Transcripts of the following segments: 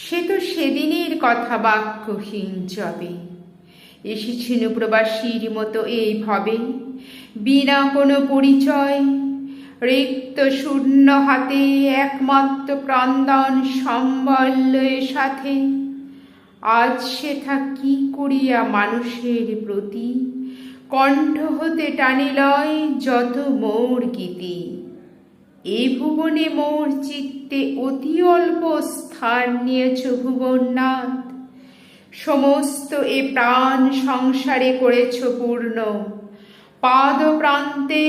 সে তো সেদিনের কথা বাক্যহীন যবে এসেছিল প্রবাসীর মতো এই ভাবে, বিনা কোনো পরিচয়, রিক্ত শূন্য হাতে, একমাত্র ক্রন্দন সম্বলের সাথে। আজ সেথা কি করিয়া মানুষের প্রতি কণ্ঠ হতে টানি লয় যত মোর গীতি। এ ভুবনে মোর চিত্তে অতি অল্প স্থান নিয়েছ ভুবননাথ, সমস্ত এ প্রাণ সংসারে করেছ পূর্ণ। পাদ প্রান্তে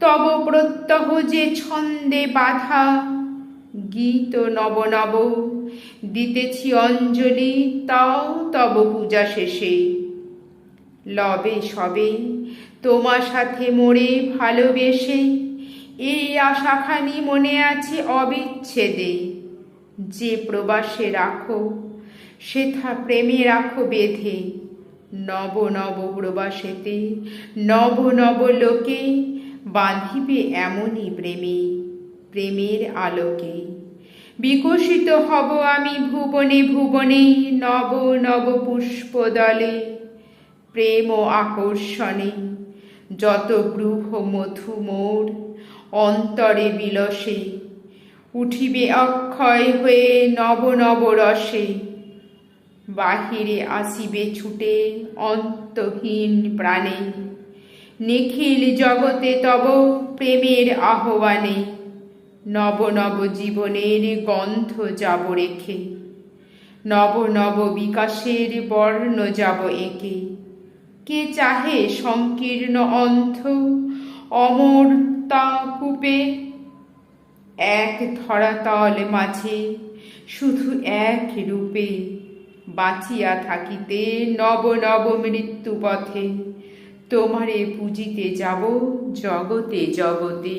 তব প্রত্যহ যে ছন্দে বাধা, গীত নব নব দিতেছি অঞ্জলি, তাও তব পূজা শেষে। লবে সবে তোমার সাথে মোরে ভালোবেসে, এই আশাখানি মনে আছে অবিচ্ছেদে। যে প্রবাসে রাখো সেথা প্রেমে রাখো বেঁধে, নব নব প্রবাসেতে নব নব লোকে বাঁধিবে এমনই প্রেমে, প্রেমের আলোকে। বিকশিত হব আমি ভুবনে ভুবনে, নব নব পুষ্পদলে, প্রেম ও আকর্ষণে। যত ব্রূহ মধু মোর অন্তরে বিলসে, উঠিবে অক্ষয় হয়ে নব নব রসে। বাহিরে আসিবে ছুটে অন্তহীন প্রাণে, নিখিল জগতে তব প্রেমের আহ্বানে। নব নব জীবনের গন্ধ যাব রেখে, নব নব বিকাশের বর্ণ যাব এঁকে। কে চাহে সংকীর্ণ অন্থ অমরতা কূপে, এক ধরাতল মাঝে শুধু এক রূপে। বাঁচিয়া থাকিতে নব নব মৃত্যু পথে, তোমারে পুজিতে যাব জগতে জগতে।